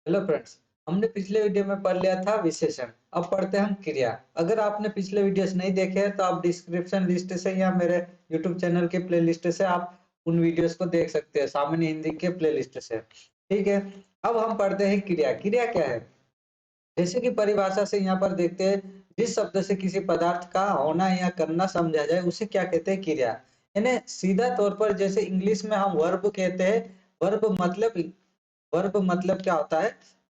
Hello friends. हमने पिछले video में पढ़ लिया था विशेषण। अब पढ़ते हैं हम क्रिया। अगर आपने पिछले वीडियोस नहीं देखे हैं तो आप डिस्क्रिप्शन लिस्ट से या मेरे यूट्यूब चैनल के प्लेलिस्ट से आप उन वीडियोस को देख सकते हैं, सामान्य हिंदी के प्लेलिस्ट से। ठीक है। अब हम पढ़ते हैं क्रिया। क्रिया क्या है? जैसे कि परिभाषा से यहाँ पर देखते हैं, जिस शब्द से किसी पदार्थ का होना या करना समझा जाए उसे क्या कहते हैं? क्रिया। यानी सीधा तौर पर जैसे इंग्लिश में हम वर्ब कहते हैं। वर्ब मतलब वर्ब मतलब क्या होता है?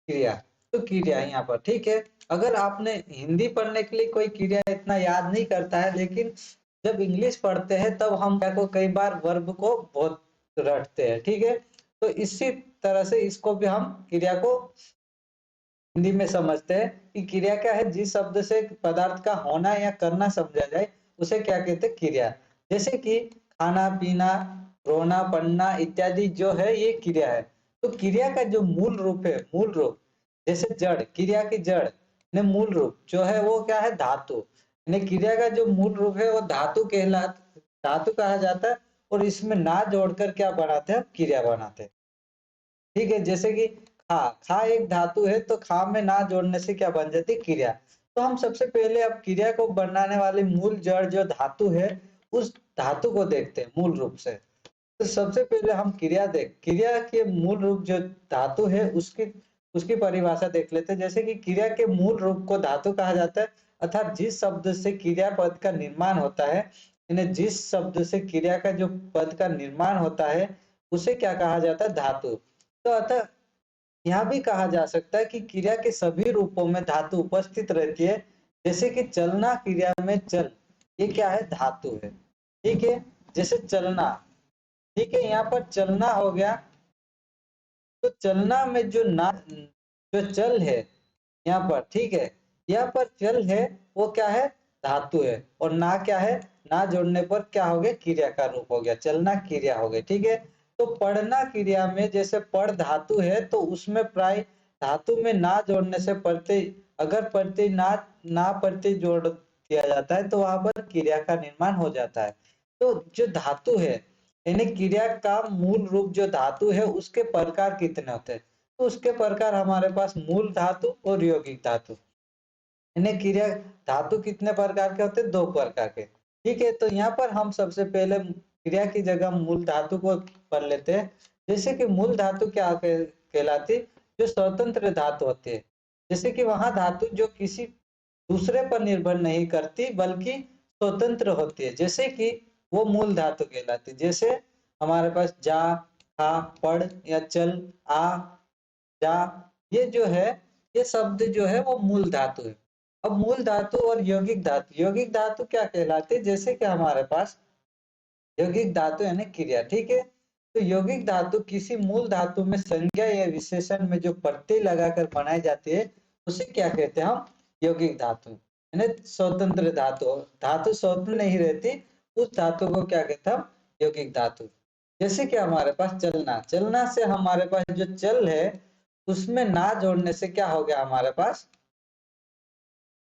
क्रिया। तो क्रिया यहाँ पर ठीक है। अगर आपने हिंदी पढ़ने के लिए कोई क्रिया इतना याद नहीं करता है, लेकिन जब इंग्लिश पढ़ते हैं तब हम क्या को कई बार वर्ब को बहुत रटते हैं। ठीक है। तो इसी तरह से इसको भी हम क्रिया को हिंदी में समझते हैं कि क्रिया क्या है? जिस शब्द से पदार्थ का होना या करना समझा जाए उसे क्या कहते हैं? क्रिया। जैसे कि खाना पीना, रोना पढ़ना इत्यादि जो है ये क्रिया है। तो क्रिया का जो मूल रूप है, मूल रूप जैसे जड़, क्रिया की जड़ ने मूल रूप जो है वो क्या है? धातु। यानी क्रिया का जो मूल रूप है वो धातु कहा जाता है। और इसमें ना जोड़कर क्या बनाते हैं? क्रिया बनाते हैं। ठीक है। जैसे कि खा, खा एक धातु है तो खा में ना जोड़ने से क्या बन जाती है? क्रिया। तो हम सबसे पहले अब क्रिया को बनाने वाली मूल जड़ जो धातु है उस धातु को देखते हैं मूल रूप से। तो सबसे पहले हम क्रिया के मूल रूप जो धातु है उसकी उसकी परिभाषा देख लेते हैं। जैसे कि क्रिया के मूल रूप को धातु कहा जाता है, अर्थात जिस शब्द से क्रिया पद का निर्माण होता है, यानी जिस शब्द से क्रिया का जो पद का निर्माण होता है उसे क्या कहा जाता है? धातु। तो अतः यह भी कहा जा सकता है कि क्रिया के सभी रूपों में धातु उपस्थित रहती है। जैसे कि चलना क्रिया में चल, ये क्या है? धातु है। ठीक है। जैसे चलना, ठीक है, यहाँ पर चलना हो गया। तो चलना में जो चल है यहाँ पर, ठीक है, यहाँ पर चल है वो क्या है? धातु है। और ना क्या है? ना जोड़ने पर क्या हो गया? क्रिया का रूप हो गया, चलना क्रिया हो गई। ठीक है। तो पढ़ना क्रिया में जैसे पढ़ धातु है तो उसमें प्राय धातु में ना जोड़ने से प्रत्यय, अगर प्रत्यय ना प्रत्यय जोड़ दिया जाता है तो वहां पर क्रिया का निर्माण हो जाता है। तो जो धातु है, यानी क्रिया का मूल रूप जो धातु है उसके प्रकार कितने होते हैं? तो उसके प्रकार हमारे पास मूल धातु और यौगिक धातु। यानी क्रिया धातु कितने प्रकार के होते हैं? दो प्रकार के। ठीक है। तो यहाँ पर हम सबसे पहले क्रिया की जगह मूल धातु को पढ़ लेते हैं। जैसे कि मूल धातु क्या कहलाती? जो स्वतंत्र धातु होती है। जैसे कि वहां धातु जो किसी दूसरे पर निर्भर नहीं करती बल्कि स्वतंत्र होती है, जैसे कि वो मूल धातु कहलाती है। जैसे हमारे पास जा, खा, पढ़ या चल, आ, जा, ये जो है, ये शब्द जो है वो मूल धातु है। अब मूल धातु और यौगिक धातु, यौगिक धातु क्या कहलाते हैं? जैसे कि हमारे पास यौगिक धातु यानी क्रिया। ठीक है। तो यौगिक धातु किसी मूल धातु में संज्ञा या विशेषण में जो प्रत्यय लगाकर बनाई जाती है उसे क्या कहते हैं हम? यौगिक धातु। यानी स्वतंत्र धातु, धातु स्वतंत्र नहीं रहती, उस धातु को क्या कहते हैं हम? यौगिक धातु। जैसे कि हमारे पास चलना, चलना से हमारे पास जो चल है उसमें ना जोड़ने से क्या हो गया? हमारे पास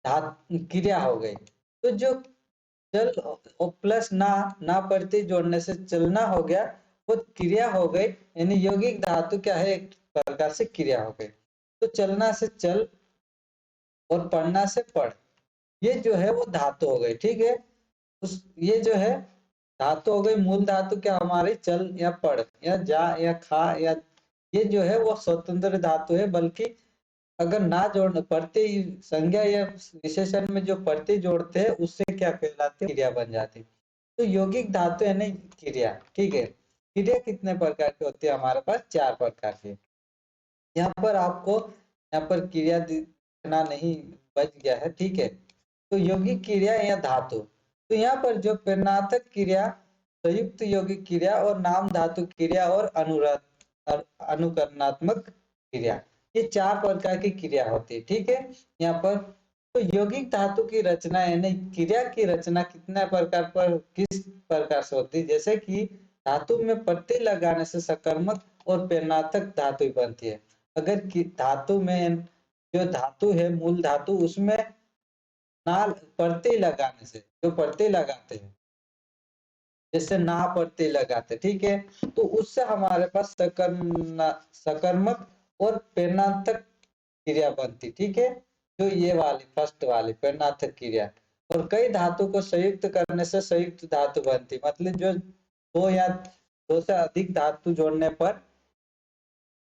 क्रिया हो गई। तो जो चल और प्लस ना प्रत्यय जोड़ने से चलना हो गया, वो क्रिया हो गई। यानी यौगिक धातु क्या है? एक प्रकार से क्रिया हो गई। तो चलना से चल और पढ़ना से पढ़, ये जो है वो धातु हो गई। ठीक है। उस ये जो है धातु हो गई। मूल धातु क्या हमारी? चल या पढ़ या जा या खा या, ये जो है वो स्वतंत्र धातु है। बल्कि अगर ना जोड़ प्रत्यय संज्ञा या विशेषण में जो प्रत्यय जोड़ते हैं उससे क्या कहलाते हैं? क्रिया बन जाती है। तो यौगिक धातु यानी क्रिया। ठीक है। क्रिया कितने प्रकार की होती है? हमारे पास चार प्रकार की। यहाँ पर आपको यहाँ पर क्रिया दिखना नहीं, बच गया है। ठीक है। तो यौगिक क्रिया या धातु, तो यहाँ पर जो प्रेरणार्थक क्रिया, संयुक्त यौगिक क्रिया और नाम धातु क्रिया और अनुकरणात्मक क्रिया, ये चार प्रकार की क्रिया होती है। ठीक है। यहाँ पर तो यौगिक धातु की रचना यानी क्रिया की रचना कितने प्रकार पर किस प्रकार से होती है? जैसे कि धातु में प्रत्यय लगाने से सकर्मक और प्रेरणार्थक धातु बनती है। अगर धातु में जो धातु है मूल धातु उसमें ना प्रत्यय लगाने से, जो प्रत्यय लगाते हैं जैसे ना प्रत्यय लगाते, ठीक है, तो उससे हमारे पास सकर्मक और प्रेरणार्थक क्रिया बनती, ठीक है, जो ये वाली फर्स्ट वाली प्रेरणार्थक क्रिया। और कई धातु को संयुक्त करने से संयुक्त धातु बनती, मतलब जो दो या दो से अधिक धातु जोड़ने पर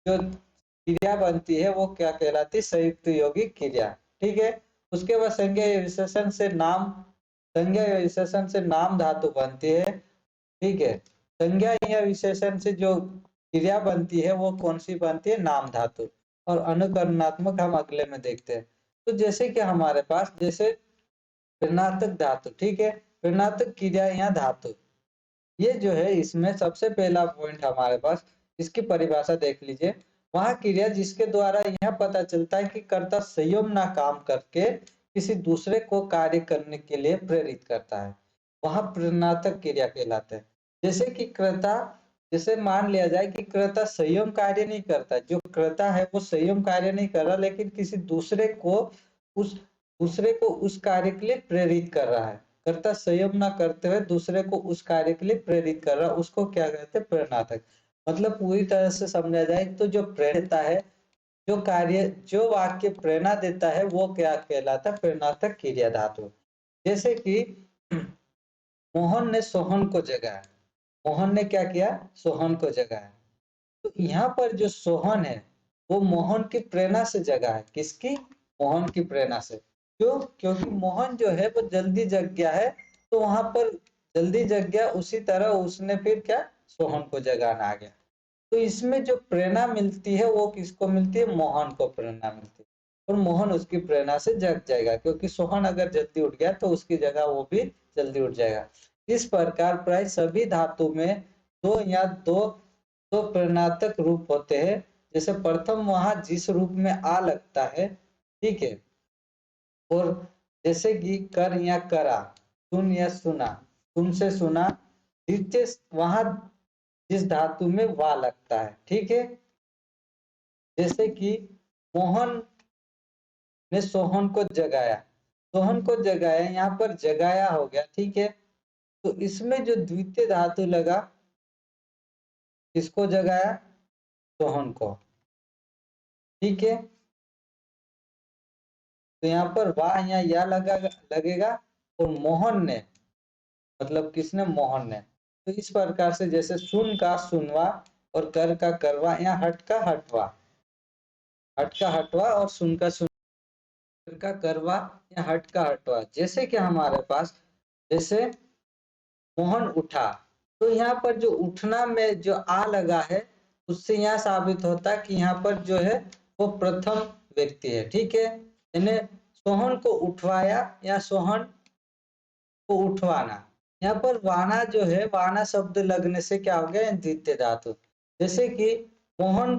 जो क्रिया बनती है वो क्या कहलाती है, संयुक्त यौगिक क्रिया, ठीक है। उसके बाद संज्ञा या विशेषण से नाम, संज्ञा या विशेषण से नाम धातु बनती है, ठीक है। संज्ञा या विशेषण से जो क्रिया बनती है वो कौन सी बनती है, नाम धातु। और अनुकरणात्मक हम अगले में देखते हैं। तो जैसे कि हमारे पास जैसे प्रेरणार्थक धातु, ठीक है, प्रेरणार्थक क्रिया या धातु, ये जो है इसमें सबसे पहला पॉइंट हमारे पास, इसकी परिभाषा देख लीजिए। वह क्रिया जिसके द्वारा यह पता चलता है कि कर्ता संयम ना काम करके किसी दूसरे को कार्य करने के लिए प्रेरित करता है, वह प्रेरणार्थक क्रिया कहलाता है। जैसे कि कर्ता, जैसे मान लिया जाए कि कर्ता संयम कार्य नहीं करता, जो कर्ता है वो संयम कार्य नहीं कर रहा, लेकिन किसी दूसरे को उस कार्य के लिए प्रेरित कर रहा है। कर्ता संयम ना करते हुए दूसरे को उस कार्य के लिए प्रेरित कर रहा है, उसको क्या कहते हैं, प्रेरणार्थक। मतलब पूरी तरह से समझा जाए तो जो प्रेरणा है, जो कार्य, जो वाक्य प्रेरणा देता है वो क्या कहलाता है, प्रेरणार्थक क्रिया धातु। जैसे कि मोहन ने सोहन को जगाया, मोहन ने क्या किया, सोहन को जगाया। तो यहाँ पर जो सोहन है वो मोहन की प्रेरणा से जगा है, किसकी, मोहन की प्रेरणा से। क्यों, क्योंकि मोहन जो है वो जल्दी जग गया है, तो वहां पर जल्दी जग गया, उसी तरह उसने फिर क्या, सोहन को जगाना आ गया। तो इसमें जो प्रेरणा मिलती है वो किसको मिलती है, मोहन को प्रेरणा मिलती है। और मोहन उसकी प्रेरणा से जग जाएगा, क्योंकि सोहन अगर जल्दी उठ गया तो उसकी जगह वो भी जल्दी उठ जाएगा। इस प्रकार प्राय सभी धातु में दो या दो प्रेरणात्मक रूप होते हैं। जैसे प्रथम वहां जिस रूप में आ लगता है, ठीक है, और जैसे कि कर या करा, सुन या सुना, सुन से सुना। द्वितीय वहां जिस धातु में वा लगता है, ठीक है, जैसे कि मोहन ने सोहन को जगाया, सोहन को जगाया, यहाँ पर जगाया हो गया, ठीक है। तो इसमें जो द्वितीय धातु लगा, किसको जगाया, सोहन को, ठीक है। तो यहाँ पर वाह या लगेगा। और मोहन ने, मतलब किसने, मोहन ने। तो इस प्रकार से जैसे सुन का सुनवा और कर का करवा, या हट का हटवा, हट का हटवा और सुन का सुन, कर का करवा या हट का हटवा। जैसे कि हमारे पास जैसे मोहन उठा, तो यहाँ पर जो उठना में जो आ लगा है, उससे यहाँ साबित होता है कि यहाँ पर जो है वो प्रथम व्यक्ति है, ठीक है। यानी सोहन को उठवाया या सोहन को उठवाना। यहाँ पर वाना जो है, वाना शब्द लगने से क्या हो गया, द्वितीय धातु। जैसे कि मोहन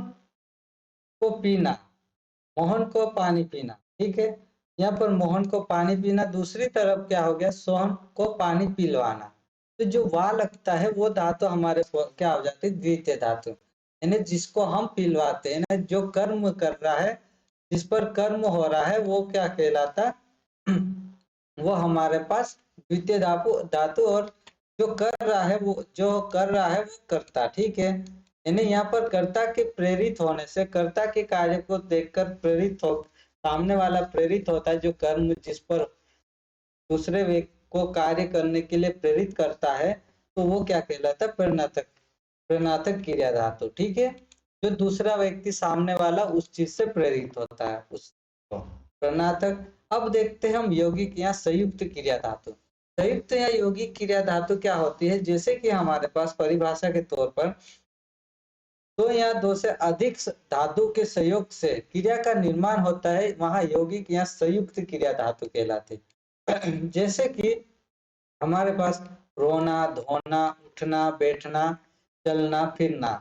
को पीना, मोहन को पानी पीना, ठीक है। यहाँ पर मोहन को पानी पीना, दूसरी तरफ क्या हो गया, सोहन को पानी पिलवाना। तो जो वा लगता है वो धातु हमारे क्या हो जाती है, द्वितीय धातु। यानी जिसको हम पिलवाते हैं ना, जो कर्म कर रहा है, जिस पर कर्म हो रहा है वो क्या कहलाता है, वो हमारे पास द्वितीय धातु। और जो कर रहा है वो, जो कर रहा है वो कर्ता, ठीक है। यानी यहाँ पर कर्ता के प्रेरित होने से, कर्ता के कार्य को देखकर प्रेरित हो, सामने वाला प्रेरित होता है, जो कर्म जिस पर दूसरे व्यक्ति को कार्य करने के लिए प्रेरित करता है, तो वो क्या कहलाता है, प्रेरणार्थक, प्रेरणार्थक क्रिया धातु, ठीक है। जो दूसरा व्यक्ति सामने वाला उस चीज से प्रेरित होता है, उस प्रेरणार्थक। अब देखते हैं हम यौगिक या संयुक्त क्रिया धातु। संयुक्त या यौगिक क्रिया धातु क्या होती है, जैसे कि हमारे पास परिभाषा के तौर पर दो या दो से अधिक धातु के संयोग से क्रिया का निर्माण होता है, वहां यौगिक या संयुक्त क्रिया धातु कहलाते। जैसे कि हमारे पास रोना, धोना, उठना, बैठना, चलना फिरना,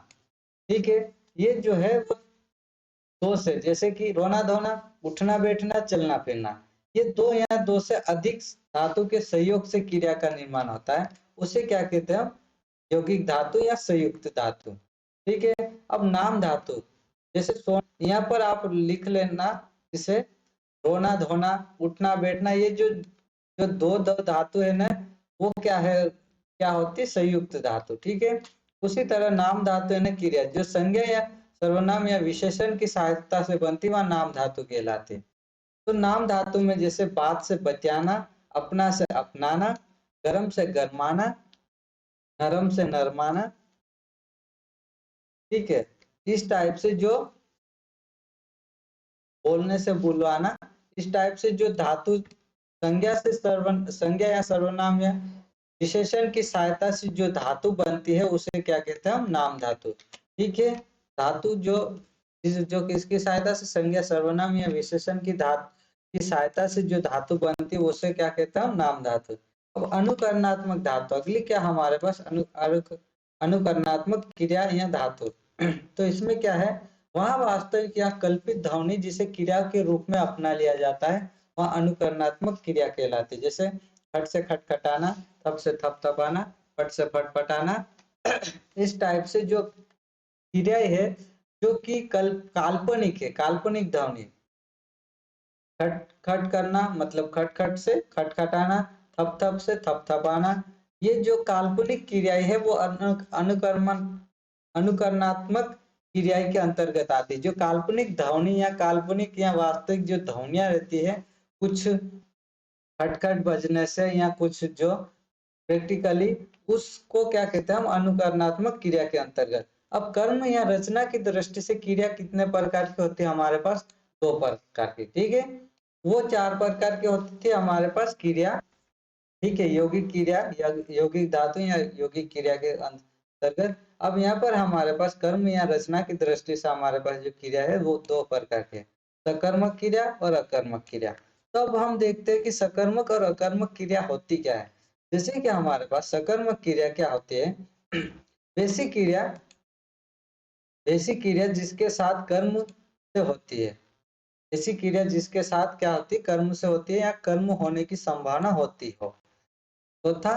ठीक है। ये जो है वो दो से, जैसे कि रोना धोना, उठना बैठना, चलना फिरना, ये दो या दो से अधिक धातु के संयोग से क्रिया का निर्माण होता है, उसे क्या कहते हैं, यौगिक धातु या संयुक्त धातु, ठीक है। अब नाम धातु, जैसे यहाँ पर आप लिख लेना, इसे रोना धोना, उठना बैठना, ये जो जो दो धातु है ना, वो क्या है, क्या होती है, संयुक्त धातु, ठीक है। उसी तरह नाम धातु है ना, क्रिया जो संज्ञा या सर्वनाम या विशेषण की सहायता से बनती वह नाम धातु कहलाती है। तो नाम धातु में जैसे बात से बतियाना, अपना से अपनाना, गरम से गरमाना, नरम से नरमाना, ठीक है। इस टाइप से जो बोलने से बुलवाना, इस टाइप से जो धातु संज्ञा या सर्वनाम या विशेषण की सहायता से जो धातु बनती है उसे क्या कहते हैं हम? नाम धातु। ठीक है। धातु जो किसकी सहायता से, संज्ञा सर्वनाम या विशेषण की सहायता से जो धातु बनती है उसे क्या कहते हैं हम? नाम धातु। अब अनुकरणात्मक धातु अगली क्या हमारे पास? अनुकरणात्मक क्रिया या धातु। तो इसमें क्या है? वहाँ वास्तविक या कल्पित ध्वनि जिसे क्रिया के रूप में अपना लिया जाता है वहाँ अनुकरणात्मक क्रिया कहलाती है। जैसे खट से खटखटाना, थप से थपथपाना, पट से फटफटाना। इस टाइप से जो क्रिया है जो कि काल्पनिक है, काल्पनिक ध्वनि। खट खट करना मतलब खटखट से खटखटाना, थप थप से थपथपाना। ये जो काल्पनिक क्रियाएं है वो अनुकरणात्मक क्रियाएं के अंतर्गत आती है। जो काल्पनिक ध्वनि या काल्पनिक या वास्तविक जो ध्वनियां रहती है, कुछ खटखट बजने से या कुछ जो प्रैक्टिकली, उसको क्या कहते हैं हम? अनुकरणात्मक क्रिया के अंतर्गत। अब कर्म या रचना की दृष्टि से क्रिया कितने प्रकार की होती है हमारे पास? 2 प्रकार की। ठीक है। वो 4 प्रकार की होती थी हमारे पास क्रिया। ठीक है। यौगिक क्रिया या यौगिक धातु या यौगिक क्रिया के अंतर्गत। अब यहाँ पर हमारे पास कर्म या रचना की दृष्टि से हमारे पास जो क्रिया है वो 2 प्रकार के, सकर्मक क्रिया और अकर्मक क्रिया। तो अब हम देखते हैं कि सकर्मक और अकर्मक क्रिया होती क्या है। जैसे कि हमारे पास सकर्मक क्रिया क्या होती है? वैसी क्रिया जिसके साथ कर्म से होती है। ऐसी क्रिया जिसके साथ क्या होती है? कर्म से होती है या कर्म होने की संभावना होती हो तथा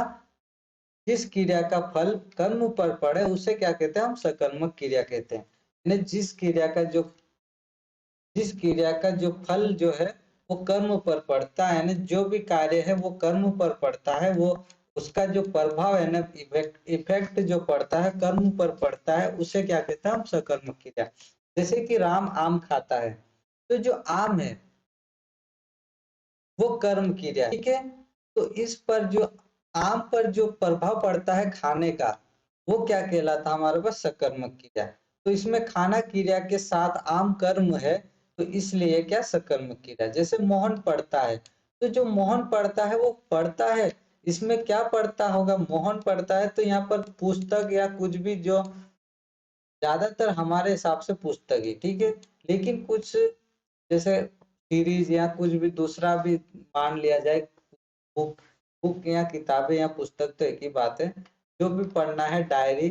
जिस क्रिया का फल कर्म पर पड़े उसे क्या कहते हैं हम? सकर्मक क्रिया कहते हैं। यानी जिस क्रिया का जो फल जो है वो कर्म पर पड़ता है, यानी जो भी कार्य है वो कर्म पर पड़ता है, वो उसका जो प्रभाव है ना, इफेक्ट जो पड़ता है कर्म पर पड़ता है, उसे क्या कहते हैं हम? सकर्मक क्रिया। जैसे कि राम आम खाता है, तो जो आम है वो कर्म क्रिया है। ठीक है। तो इस पर जो आम पर जो प्रभाव पड़ता है खाने का, वो क्या कहलाता है हमारे पास? सकर्मक क्रिया। तो इसमें खाना क्रिया के साथ आम कर्म है, तो इसलिए क्या? सकर्मक क्रिया। जैसे मोहन पढ़ता है, तो जो मोहन पढ़ता है वो पढ़ता है, इसमें क्या पढ़ता होगा? मोहन पढ़ता है, तो यहाँ पर पुस्तक या कुछ भी जो ज्यादातर हमारे हिसाब से पुस्तक ही। ठीक है। लेकिन कुछ जैसे सीरीज या कुछ भी दूसरा भी मान लिया जाए, बुक बुक या किताबें या पुस्तक तो एक ही बात है, जो भी पढ़ना है, डायरी।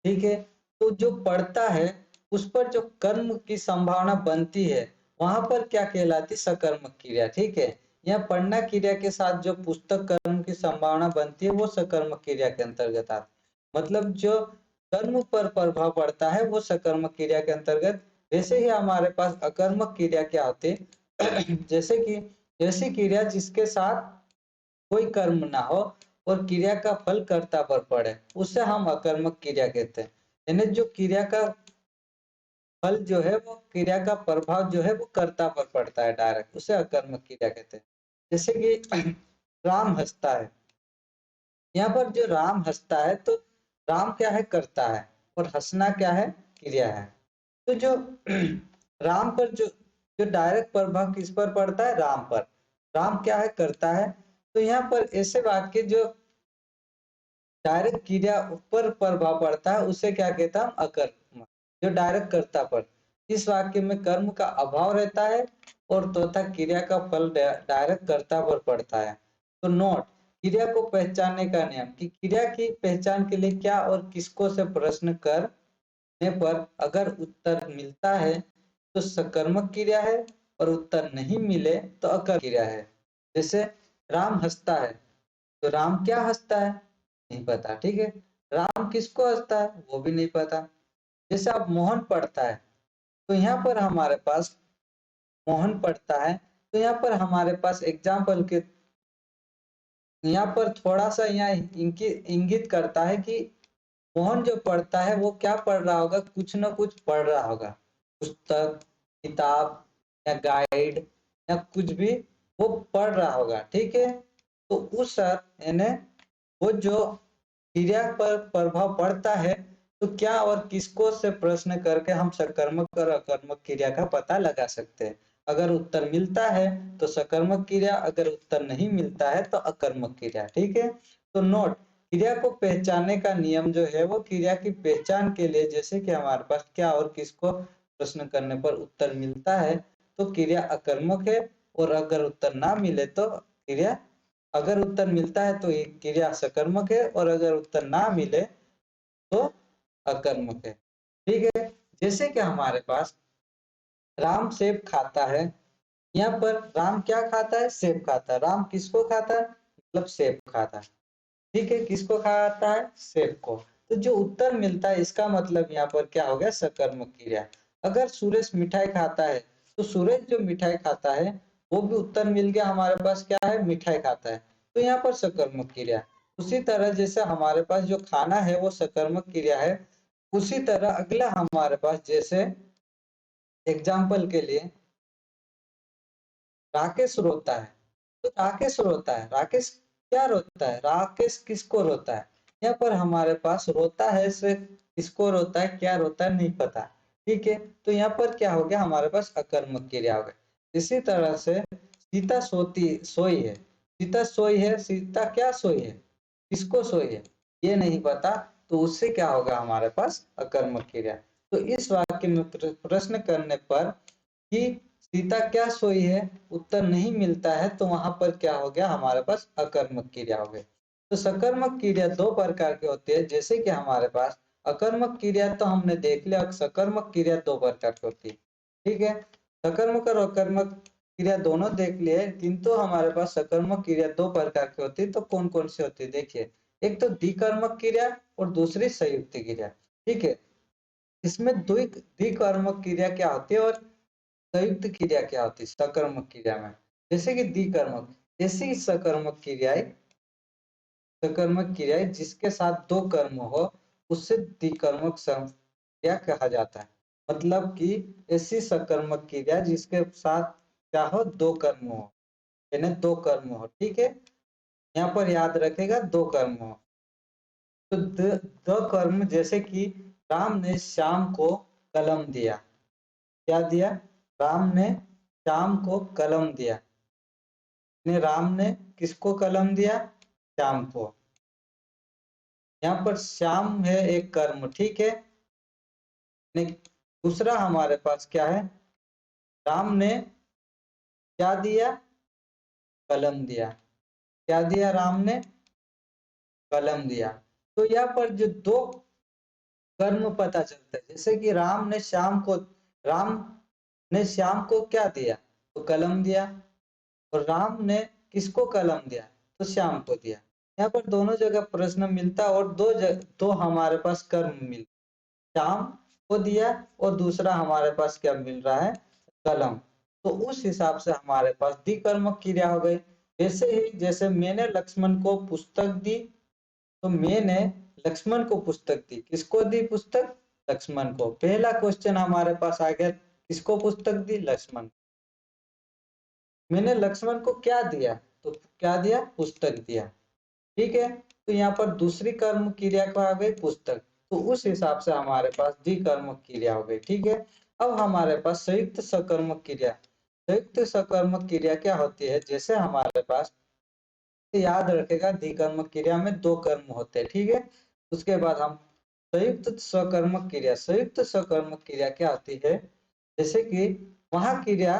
ठीक है। तो जो पढ़ता है उस पर जो कर्म की संभावना बनती है वहां पर क्या कहलाती? सकर्मक क्रिया। ठीक है। यहाँ पढ़ना क्रिया के साथ जो पुस्तक कर्म की संभावना बनती है वो सकर्मक क्रिया के अंतर्गत आती, मतलब जो कर्म पर प्रभाव पड़ता है वो सकर्मक क्रिया के अंतर्गत। वैसे ही हमारे पास अकर्मक क्रिया क्या होती है? जैसे कि ऐसी क्रिया जिसके साथ कोई कर्म ना हो और क्रिया का फल कर्ता पर पड़े, उसे हम अकर्मक क्रिया कहते हैं। यानी जो क्रिया का फल जो है वो क्रिया का प्रभाव जो है वो कर्ता पर पड़ता है डायरेक्ट, उसे अकर्मक क्रिया कहते हैं। जैसे कि राम हंसता है, यहाँ पर जो राम हंसता है तो राम क्या है? करता है, और हंसना क्या है? क्रिया है। तो जो राम पर जो डायरेक्ट प्रभाव किस पर पड़ता है? राम पर। राम क्या है? करता है। तो यहाँ पर ऐसे वाक्य जो डायरेक्ट क्रिया पर प्रभाव पड़ता है उसे क्या कहता है? अकर्मक। जो डायरेक्ट कर्ता पर, इस वाक्य में कर्म का अभाव रहता है और तथा क्रिया का फल डायरेक्ट कर्ता पर पड़ता है। तो नोट, क्रिया को पहचानने का नियम कि क्रिया की पहचान के लिए क्या और किसको से प्रश्न करने पर अगर उत्तर मिलता है तो सकर्मक क्रिया है और उत्तर नहीं मिले तो अकर्मक क्रिया है। जैसे राम हंसता है, तो राम क्या हंसता है? नहीं पता। ठीक है। राम किसको हंसता है? वो भी नहीं पता। जैसे अब मोहन पढ़ता है, तो यहाँ पर हमारे पास मोहन पढ़ता है, तो यहाँ पर हमारे पास एग्जाम्पल के यहाँ पर थोड़ा सा यहाँ इंगित करता है कि मोहन जो पढ़ता है वो क्या पढ़ रहा होगा, कुछ ना कुछ पढ़ रहा होगा, पुस्तक, किताब या गाइड या कुछ भी वो पढ़ रहा होगा। ठीक है, तो उस यानी वो जो क्रिया पर प्रभाव पड़ता है, तो क्या और किसको से प्रश्न करके हम सकर्मक और अकर्मक क्रिया का पता लगा सकते हैं। अगर उत्तर मिलता है तो सकर्मक क्रिया, अगर उत्तर नहीं मिलता है तो अकर्मक क्रिया। ठीक है, तो नोट, क्रिया को पहचानने का नियम जो है वो क्रिया की पहचान के लिए, जैसे कि हमारे पास क्या और किसको प्रश्न करने पर उत्तर मिलता है तो क्रिया अकर्मक है, और अगर उत्तर ना मिले तो क्रिया, अगर उत्तर मिलता है तो ये क्रिया सकर्मक है, और अगर उत्तर ना मिले तो अकर्मक है। ठीक है, जैसे कि हमारे पास राम सेब खाता है, यहाँ पर राम क्या खाता है, सेब खाता है। राम किसको खाता है, मतलब सेब खाता है। ठीक है, किसको खाता है, सेब को। तो जो उत्तर मिलता है इसका मतलब यहाँ पर क्या हो गया, सकर्मक क्रिया। अगर सुरेश मिठाई खाता है तो सुरेश जो मिठाई खाता है वो भी उत्तर मिल गया, हमारे पास क्या है, मिठाई खाता है, तो यहाँ पर सकर्मक क्रिया। उसी तरह जैसे हमारे पास जो खाना है वो सकर्मक क्रिया है, उसी तरह अगला हमारे पास जैसे एग्जाम्पल के लिए राकेश रोता है, तो राकेश रोता है, राकेश क्या रोता है, राकेश किसको रोता है। यहाँ पर हमारे पास रोता है से किसको रोता है, क्या रोता है नहीं पता। ठीक है, तो यहाँ पर क्या हो गया, हमारे पास अकर्मक क्रिया हो गई। इसी तरह से सीता सोई है, सीता सोई है, सीता क्या सोई है, किसको सोई है ये नहीं पता, तो उससे क्या होगा, हमारे पास अकर्मक क्रिया। तो इस वाक्य में प्रश्न करने पर कि सीता क्या सोई है उत्तर नहीं मिलता है, तो वहां पर क्या हो गया, हमारे पास अकर्मक क्रिया हो गई। तो सकर्मक क्रिया दो प्रकार की होती है, जैसे कि हमारे पास अकर्मक क्रिया तो हमने देख लिया, सकर्मक क्रिया दो प्रकार की होती है। ठीक है, सकर्मक और अकर्मक क्रिया दोनों देख लिए, किंतु हमारे पास सकर्मक क्रिया दो प्रकार की होती है, तो कौन कौन सी होती है देखिए। एक तो द्विकर्मक क्रिया और दूसरी संयुक्त क्रिया। ठीक है, इसमें द्विकर्मक क्रिया क्या होती है और संयुक्त क्रिया क्या होती है सकर्मक क्रिया में। जैसे कि द्विकर्मक, ऐसी सकर्मक क्रियाएं जिसके साथ दो कर्म हो उससे द्विकर्मक क्रिया कहा जाता है। मतलब कि ऐसी सकर्मक क्रिया जिसके साथ क्या हो, दो कर्म हो, यानी दो कर्म हो। ठीक है, यहाँ पर याद रखेगा दो कर्म हो। तो दो कर्म, जैसे कि राम ने श्याम को कलम दिया, क्या दिया, राम ने श्याम को कलम दिया, ने राम ने किसको कलम दिया, श्याम को। यहाँ पर श्याम है एक कर्म। ठीक है, दूसरा हमारे पास क्या है, राम ने क्या दिया, कलम दिया, क्या दिया, राम ने कलम दिया। तो यहाँ पर जो दो कर्म पता चलता है, जैसे कि राम ने श्याम को क्या दिया, तो कलम दिया, और राम ने किसको कलम दिया, तो श्याम को दिया। यहाँ पर दोनों जगह प्रश्न मिलता है, और दो हमारे पास कर्म मिल, श्याम को दिया और दूसरा हमारे पास क्या मिल रहा है, कलम। तो उस हिसाब से हमारे पास द्विकर्मक क्रिया हो गई। वैसे ही जैसे मैंने लक्ष्मण को पुस्तक दी, तो मैंने लक्ष्मण को पुस्तक दी, किसको दी पुस्तक, लक्ष्मण को। पहला क्वेश्चन हमारे पास आ गया, किसको पुस्तक दी, लक्ष्मण। मैंने लक्ष्मण को क्या दिया, तो क्या दिया, पुस्तक दिया। ठीक है, तो यहाँ पर दूसरी कर्म क्रिया क्या आ गई, पुस्तक। तो उस हिसाब से हमारे पास द्विकर्मक क्रिया हो गई। ठीक है, अब हमारे पास संयुक्त सकर्मक क्रिया। संयुक्त सकर्मक क्रिया क्या होती है, जैसे हमारे पास, याद रखेगा द्विकर्मक क्रिया में दो कर्म होते हैं। ठीक है, उसके बाद हम संयुक्त सकर्मक क्रिया, संयुक्त सकर्मक क्रिया क्या होती है, जैसे कि वहां क्रिया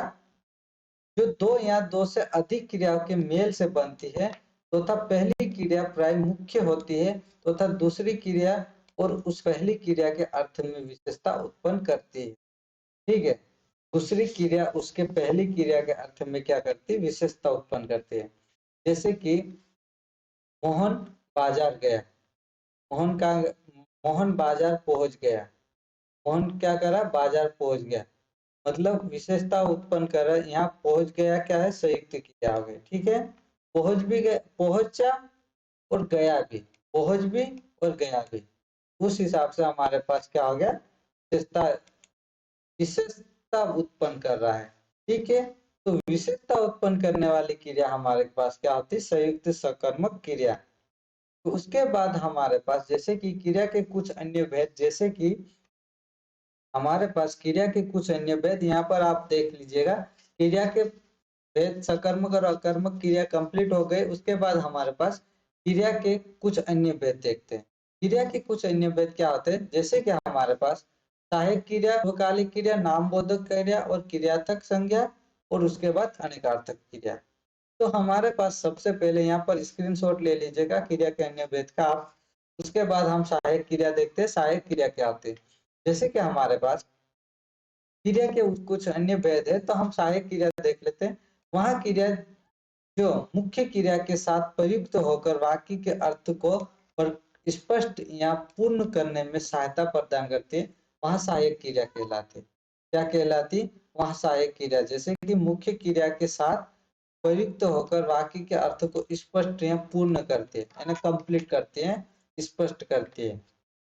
जो दो या दो से अधिक क्रियाओं के मेल से बनती है, तथा पहली क्रिया प्राय मुख्य होती है, तथा दूसरी क्रिया और उस पहली क्रिया के अर्थ में विशेषता उत्पन्न करती है। ठीक है, दूसरी क्रिया उसके पहली क्रिया के अर्थ में क्या करती है, विशेषता उत्पन्न करती है। जैसे कि मोहन बाजार गया, मोहन का मोहन बाजार पहुंच गया, मोहन क्या करा, बाजार पहुंच गया, मतलब विशेषता उत्पन्न कर रहा है। यहाँ पहुंच गया क्या है, संयुक्त क्रिया हो गई। ठीक है, पहुंच भी गया, पहुंचा और गया भी, पहुंच भी और गया भी, उस हिसाब से हमारे पास क्या हो गया, विशेषता विशेषता उत्पन्न कर रहा है। ठीक है, तो विशेषता उत्पन्न करने वाली क्रिया हमारे पास क्या होती है, संयुक्त सकर्मक क्रिया। तो उसके बाद हमारे पास जैसे कि क्रिया के कुछ अन्य भेद, जैसे कि हमारे पास क्रिया के कुछ अन्य भेद यहाँ पर आप देख लीजिएगा। क्रिया के भेद सकर्मक और अकर्मक क्रिया कंप्लीट हो गए, उसके बाद हमारे पास क्रिया के कुछ अन्य भेद देखते हैं। क्रिया के कुछ अन्य भेद क्या होते हैं, जैसे कि हमारे पास सहायक क्रिया, पूर्वकालिक क्रिया, नामबोधक क्रिया और क्रियार्थक संज्ञा, और उसके बाद अनेकार्थक क्रिया। तो हमारे पास सबसे पहले यहाँ पर स्क्रीनशॉट ले लीजिएगा क्रिया के अन्य भेद का आप। उसके बाद हम सहायक क्रिया देखते हैं, सहायक क्रिया क्या होती है। जैसे कि हमारे पास क्रिया के कुछ अन्य भेद है, तो हम सहायक क्रिया देख लेते हैं। वहां क्रिया जो मुख्य क्रिया के साथ प्रयुक्त होकर वाक्य के अर्थ को स्पष्ट या पूर्ण करने में सहायता प्रदान करती है, वहां सहायक क्रिया कहलाती है। क्या कहलाती, वहां सहायक क्रिया। जैसे कि मुख्य क्रिया के साथ प्रयुक्त होकर वाक्य के अर्थ को स्पष्ट या पूर्ण करते हैं, यानी कंप्लीट करते हैं, स्पष्ट करते हैं,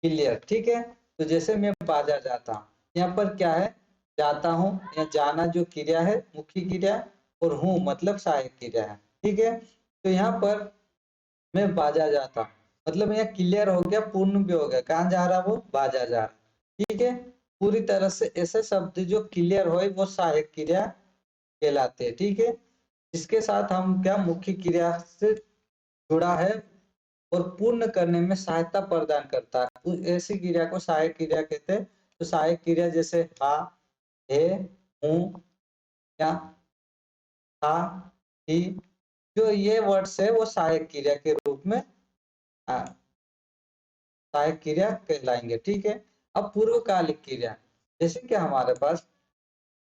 क्लियर। ठीक है, तो जैसे मैं बाजार जाता हूँ, यहाँ पर क्या है, जाता हूँ या जाना जो क्रिया है मुख्य क्रिया, और हूँ मतलब सहायक क्रिया है। ठीक है, तो यहाँ पर मैं बाजार जाता हूँ, मतलब यहाँ क्लियर हो गया, पूर्ण भी हो गया, कहाँ जा रहा वो, बाजार जा रहा। ठीक है, पूरी तरह से ऐसे शब्द जो क्लियर हो वो सहायक क्रिया कहलाते हैं। ठीक है, इसके साथ हम क्या, मुख्य क्रिया से जुड़ा है और पूर्ण करने में सहायता प्रदान करता है, उस ऐसी क्रिया को सहायक क्रिया कहते हैं। तो सहायक क्रिया जैसे हा, है, हूँ, या था, ही, जो ये वर्ड्स है वो सहायक क्रिया के रूप में सहायक क्रिया कहलाएंगे। ठीक है, अब पूर्वकालिक क्रिया, जैसे कि हमारे पास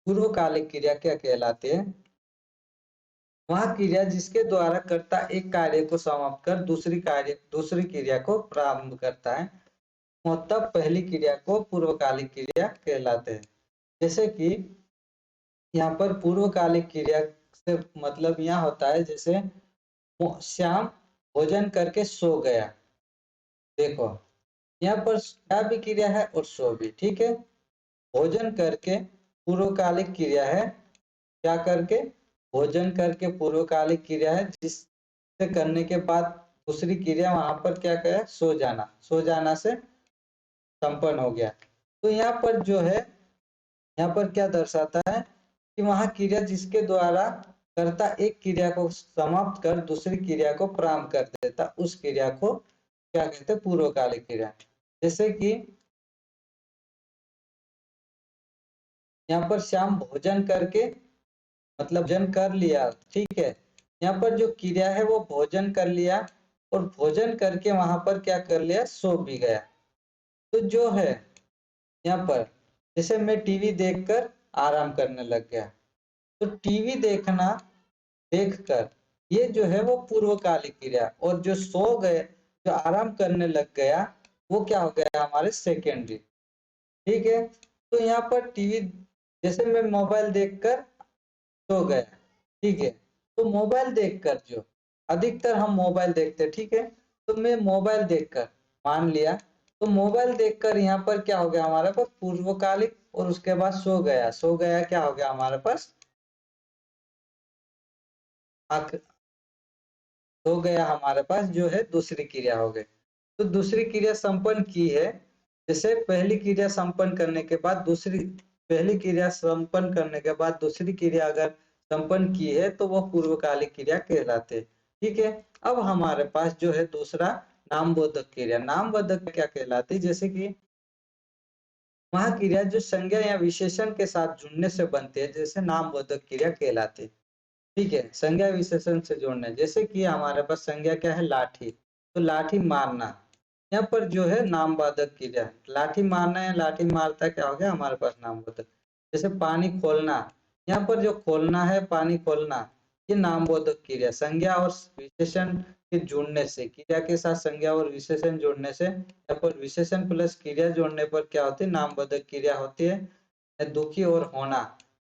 पूर्वकालिक क्रिया क्या कहलाती है, वह क्रिया जिसके द्वारा कर्ता एक कार्य को समाप्त कर दूसरी क्रिया को प्रारंभ करता है, मतलब पहली क्रिया को पूर्वकालिक क्रिया कहलाते हैं। जैसे कि यहाँ पर पूर्वकालिक क्रिया से मतलब यहाँ होता है, जैसे श्याम भोजन करके सो गया। देखो यहाँ पर क्या भी क्रिया है और सो भी। ठीक है, भोजन करके पूर्वकालिक क्रिया है, क्या करके, भोजन करके पूर्वकालिक क्रिया है, जिससे करने के बाद दूसरी क्रिया वहां पर क्या कहे, सो जाना, सो जाना से संपन्न हो गया। तो यहाँ पर जो है, यहाँ पर क्या दर्शाता है कि वहां क्रिया जिसके द्वारा कर्ता एक क्रिया को समाप्त कर दूसरी क्रिया को प्रारंभ कर देता, उस क्रिया को क्या कहते हैं, पूर्वकालिक क्रिया। जैसे कि यहाँ पर श्याम भोजन करके मतलब भोजन कर लिया। ठीक है, यहाँ पर जो क्रिया है वो भोजन कर लिया, और भोजन करके वहां पर क्या कर लिया, सो भी गया। तो जो है यहाँ पर, जैसे मैं टीवी देखकर आराम करने लग गया, तो टीवी देखना, देखकर, ये जो है वो पूर्वकालिक क्रिया, और जो सो गए, जो आराम करने लग गया, वो क्या हो गया हमारे सेकेंडरी। ठीक है, तो यहाँ पर टीवी, जैसे मैं मोबाइल देखकर सो गया। ठीक है, तो मोबाइल देखकर, जो अधिकतर हम मोबाइल देखते हैं, ठीक है, तो मैं मोबाइल देखकर मान लिया, तो मोबाइल देखकर यहाँ पर क्या हो गया हमारे पास, पूर्वकालिक, और उसके बाद सो गया, सो गया क्या हो गया हमारे पास, हो गया हमारे पास जो है दूसरी क्रिया हो गई। तो दूसरी क्रिया संपन्न की है, जैसे पहली क्रिया संपन्न करने के बाद दूसरी, पहली क्रिया संपन्न करने के बाद दूसरी क्रिया अगर संपन्न की है तो वह पूर्वकालिक क्रिया कहलाते। ठीक है, अब हमारे पास जो है दूसरा नामबोधक क्रिया। नामबोधक क्या कहलाती, जैसे कि वह क्रिया जो संज्ञा या विशेषण के साथ जुड़ने से बनती है, जैसे नामबोधक क्रिया कहलाती। ठीक है, संज्ञा विशेषण से जोड़ना, जैसे कि हमारे पास संज्ञा क्या है, लाठी, तो लाठी मारना, यहाँ पर जो है नामवाचक क्रिया है, लाठी मारना या लाठी मारता, क्या हो गया हमारे पास नामवाचक। जैसे पानी खोलना, यहाँ पर जो खोलना है, पानी खोलना, ये नामवाचक क्रिया, संज्ञा और विशेषण के जुड़ने से, क्रिया के साथ संज्ञा और विशेषण जोड़ने से, यहाँ पर विशेषण प्लस क्रिया जोड़ने पर क्या होती है, नामवाचक क्रिया होती है। दुखी और होना,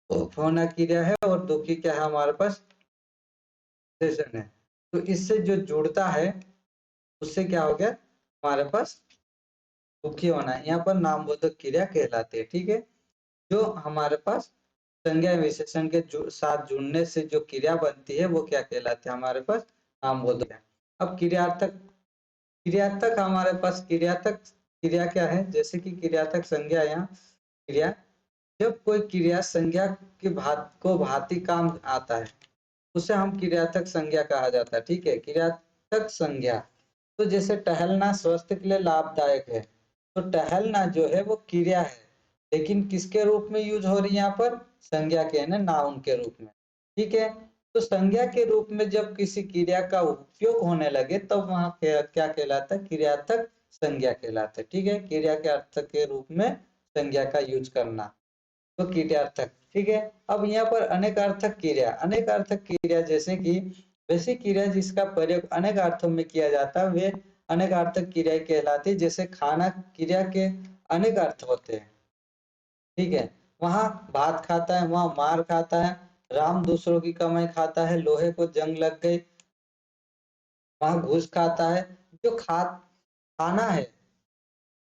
तो होना क्रिया है और दुखी क्या है हमारे पास विशेषण है। तो इससे जो जुड़ता है उससे क्या हो गया हमारे पास दुखी होना, यहाँ पर नामबोधक क्रिया कहलाती है। ठीक है, जो हमारे पास संज्ञा विशेषण के साथ जुड़ने से जो क्रिया बनती है वो क्या कहलाती है, हमारे पास नामबोधक है। अब क्रियार्थक, क्रियार्थक हमारे पास क्रियार्थक क्रिया क्या है, जैसे कि क्रियार्थक संज्ञा या क्रिया, जब कोई क्रिया संज्ञा की भांति काम आता है उसे हम क्रियार्थक संज्ञा कहा जाता है। ठीक है, क्रियार्थक संज्ञा, तो जैसे टहलना स्वास्थ्य के लिए लाभदायक है, तो टहलना जो है वो क्रिया है, लेकिन किसके रूप में यूज हो रही है यहाँ पर, संज्ञा के यानी नाउन के रूप में। ठीक है, तो संज्ञा के रूप में जब किसी क्रिया का उपयोग होने लगे तब तो वहां क्या कहलाता है, क्रियार्थक संज्ञा कहलाता है। ठीक है, क्रिया के अर्थ के रूप में संज्ञा का यूज करना, तो क्रियार्थक। ठीक है, अब यहाँ पर अनेकार्थक क्रिया, अनेकार्थक क्रिया जैसे कि वैसी क्रिया जिसका प्रयोग अनेक अर्थों में किया जाता है वे अनेकार्थक क्रिया कहलाती है। जैसे खाना क्रिया के अनेक अर्थ होते हैं। ठीक है, वहां भात खाता है, वहां मार खाता है, राम दूसरों की कमाई खाता है, लोहे को जंग लग गई, वहां घूस खाता है। जो खाना है,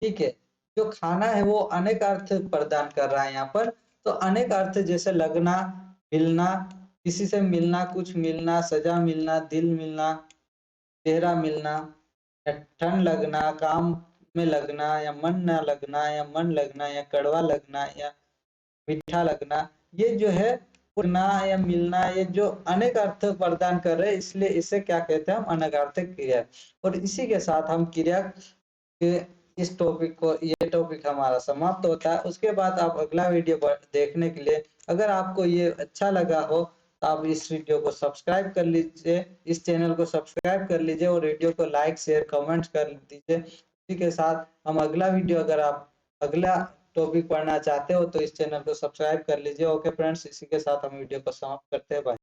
ठीक है, जो खाना है वो अनेक अर्थ प्रदान कर रहा है यहाँ पर। तो अनेक अर्थ जैसे लगना, मिलना, किसी से मिलना, कुछ मिलना, सजा मिलना, दिल मिलना, चेहरा मिलना, या ठंड लगना, काम में लगना, या मन न लगना, या मन लगना, या कड़वा लगना, या मीठा लगना, ये जो है उड़ना या मिलना, ये जो अनेक अर्थ प्रदान कर रहे हैं, इसलिए इसे क्या कहते हैं, हम अनेकार्थक क्रिया। और इसी के साथ हम क्रिया के इस टॉपिक को, ये टॉपिक हमारा समाप्त होता है। उसके बाद आप अगला वीडियो देखने के लिए, अगर आपको ये अच्छा लगा हो तो आप इस वीडियो को सब्सक्राइब कर लीजिए, इस चैनल को सब्सक्राइब कर लीजिए और वीडियो को लाइक शेयर कमेंट कर दीजिए। इसी के साथ हम अगला वीडियो, अगर आप अगला टॉपिक पढ़ना चाहते हो तो इस चैनल को सब्सक्राइब कर लीजिए। ओके फ्रेंड्स, इसी के साथ हम वीडियो को समाप्त करते हैं। बाय।